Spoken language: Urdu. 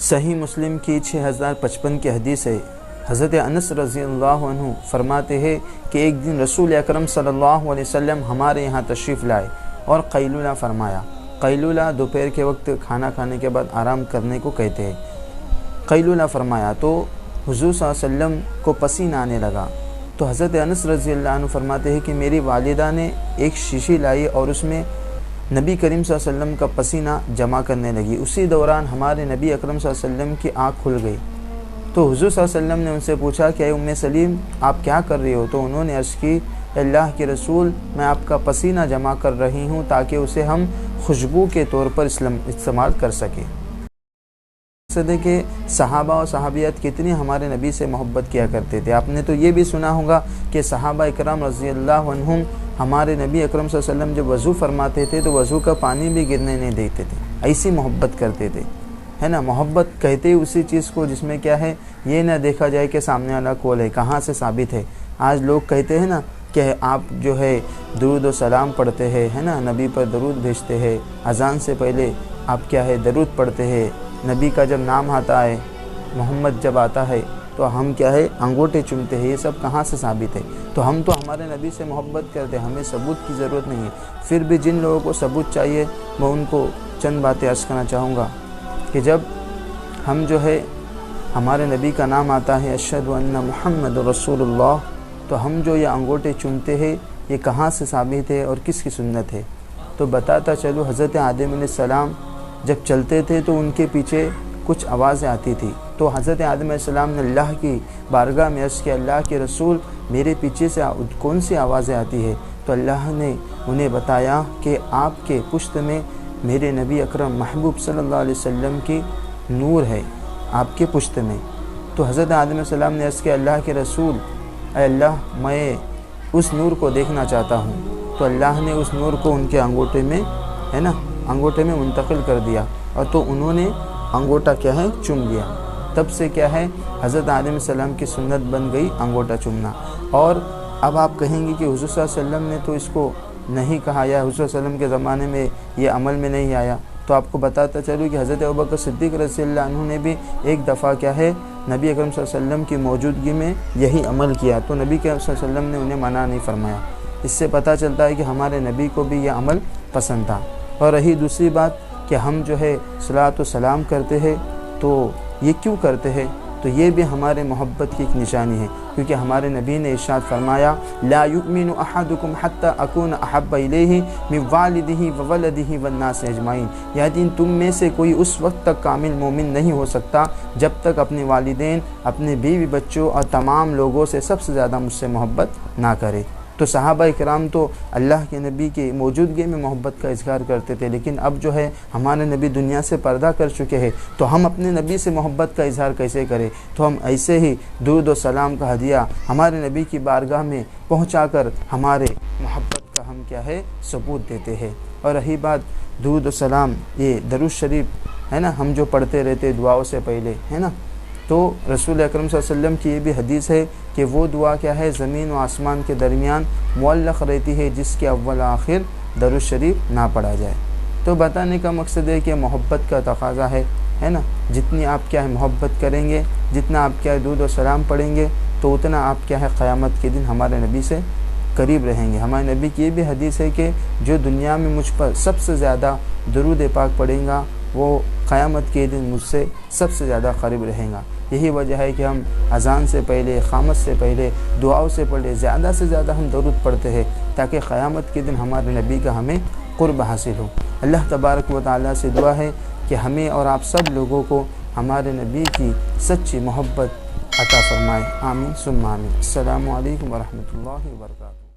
صحیح مسلم کی 6055 کی حدیث ہے، حضرت انس رضی اللہ عنہ فرماتے ہیں کہ ایک دن رسول اکرم صلی اللہ علیہ وسلم ہمارے یہاں تشریف لائے اور قیلولہ فرمایا۔ قیلولہ دوپہر کے وقت کھانا کھانے کے بعد آرام کرنے کو کہتے ہیں۔ قیلولہ فرمایا تو حضور صلی اللہ علیہ وسلم کو پسینہ آنے لگا، تو حضرت انس رضی اللہ عنہ فرماتے ہیں کہ میری والدہ نے ایک شیشی لائی اور اس میں نبی کریم صلی اللہ علیہ وسلم کا پسینہ جمع کرنے لگی۔ اسی دوران ہمارے نبی اکرم صلی اللہ علیہ وسلم کی آنکھ کھل گئی، تو حضور صلی اللہ علیہ وسلم نے ان سے پوچھا کہ اے ام سلیم آپ کیا کر رہی ہو؟ تو انہوں نے عرض کی اللہ کے رسول میں آپ کا پسینہ جمع کر رہی ہوں تاکہ اسے ہم خوشبو کے طور پر استعمال کر سکیں۔ مقصد ہے کہ صحابہ و صحابیات کتنی ہمارے نبی سے محبت کیا کرتے تھے۔ آپ نے تو یہ بھی سنا ہوگا کہ صحابہ اکرام رضی اللہ عنہم ہمارے نبی اکرم صلی اللہ علیہ وسلم جب وضو فرماتے تھے تو وضو کا پانی بھی گرنے نہیں دیتے تھے، ایسی محبت کرتے تھے، ہے نا۔ محبت کہتے اسی چیز کو جس میں کیا ہے یہ نہ دیکھا جائے کہ سامنے والا کون ہے، کہاں سے ثابت ہے۔ آج لوگ کہتے ہیں نا کہ آپ جو ہے درود و سلام پڑھتے ہیں، ہے نا، نبی پر درود بھیجتے ہیں، اذان سے پہلے آپ کیا ہے درود پڑھتے ہیں، نبی کا جب نام آتا ہے، محمد جب آتا ہے تو ہم کیا ہے انگوٹھے چومتے ہیں۔ یہ سب کہاں سے ثابت ہے؟ تو ہم تو ہمارے نبی سے محبت کرتے ہیں، ہمیں ثبوت کی ضرورت نہیں ہے۔ پھر بھی جن لوگوں کو ثبوت چاہیے میں ان کو چند باتیں عرض کرنا چاہوں گا کہ جب ہم جو ہے ہمارے نبی کا نام آتا ہے اشہد ان محمد رسول اللہ، تو ہم جو یہ انگوٹھے چومتے ہیں یہ کہاں سے ثابت ہے اور کس کی سنت ہے؟ تو بتاتا چلو حضرت آدم علیہ السلام جب چلتے تھے تو ان کے پیچھے کچھ آوازیں آتی تھی، تو حضرت آدم علیہ السلام نے اللہ کی بارگاہ میں عرض کیا اللہ کے رسول میرے پیچھے سے کون سی آوازیں آتی ہے؟ تو اللہ نے انہیں بتایا کہ آپ کے پشت میں میرے نبی اکرم محبوب صلی اللہ علیہ وسلم کی نور ہے، آپ کے پشت میں۔ تو حضرت آدم علیہ السلام نے عرض کیا اللہ کے رسول اے اللہ میں اس نور کو دیکھنا چاہتا ہوں، تو اللہ نے اس نور کو ان کے انگوٹھے میں ہے نا انگوٹھے میں منتقل کر دیا، اور تو انہوں نے انگوٹھا کیا ہے چوم لیا۔ تب سے کیا ہے حضرت آدم علیہ السلام کی سنت بن گئی انگوٹھا چومنا۔ اور اب آپ کہیں گے کہ حضور صلی اللہ علیہ وسلم نے تو اس کو نہیں کہا، یا حضور صلی اللہ علیہ وسلم کے زمانے میں یہ عمل میں نہیں آیا، تو آپ کو بتاتا چلوں کہ حضرت ابوبکر صدیق رضی اللہ عنہ نے بھی ایک دفعہ کیا ہے نبی اکرم صلی اللہ علیہ وسلم کی موجودگی میں یہی عمل کیا، تو نبی اکرم صلی اللہ علیہ وسلم نے انہیں منع نہیں فرمایا۔ اس سے پتہ چلتا ہے کہ ہمارے نبی کو بھی یہ عمل پسند تھا۔ اور رہی دوسری بات کہ ہم جو ہے صلاۃ و سلام کرتے ہیں، تو یہ کیوں کرتے ہیں؟ تو یہ بھی ہمارے محبت کی ایک نشانی ہے، کیونکہ ہمارے نبی نے ارشاد فرمایا لا یؤمن احدکم حتی اکون احب الیہ من والدہ وولدہ والناس اجمعین، یعنی تم میں سے کوئی اس وقت تک کامل مومن نہیں ہو سکتا جب تک اپنے والدین، اپنے بیوی بچوں اور تمام لوگوں سے سب سے زیادہ مجھ سے محبت نہ کرے۔ تو صحابہ کرام تو اللہ کے نبی کی موجودگی میں محبت کا اظہار کرتے تھے، لیکن اب جو ہے ہمارے نبی دنیا سے پردہ کر چکے ہیں، تو ہم اپنے نبی سے محبت کا اظہار کیسے کریں؟ تو ہم ایسے ہی درود و سلام کا ہدیہ ہمارے نبی کی بارگاہ میں پہنچا کر ہمارے محبت کا ہم کیا ہے ثبوت دیتے ہیں۔ اور رہی بات درود و سلام، یہ درود شریف ہے نا ہم جو پڑھتے رہتے دعاؤں سے پہلے، ہے نا، تو رسول اکرم صلی اللہ علیہ وسلم کی یہ بھی حدیث ہے کہ وہ دعا کیا ہے زمین و آسمان کے درمیان معلق رہتی ہے جس کے اول آخر درود شریف نہ پڑھا جائے۔ تو بتانے کا مقصد ہے کہ محبت کا تقاضا ہے نا، جتنی آپ کیا ہے محبت کریں گے، جتنا آپ کیا ہے درود و سلام پڑھیں گے، تو اتنا آپ کیا ہے قیامت کے دن ہمارے نبی سے قریب رہیں گے۔ ہمارے نبی کی یہ بھی حدیث ہے کہ جو دنیا میں مجھ پر سب سے زیادہ درود پاک پڑھیں گا وہ قیامت کے دن مجھ سے سب سے زیادہ قریب رہیں گا۔ یہی وجہ ہے کہ ہم اذان سے پہلے، اقامت سے پہلے دعاؤں سے پہلے زیادہ سے زیادہ ہم درود پڑھتے ہیں تاکہ قیامت کے دن ہمارے نبی کا ہمیں قرب حاصل ہو۔ اللہ تبارک و تعالیٰ سے دعا ہے کہ ہمیں اور آپ سب لوگوں کو ہمارے نبی کی سچی محبت عطا فرمائے۔ آمین ثم آمین۔ السلام علیکم ورحمۃ اللہ وبرکاتہ۔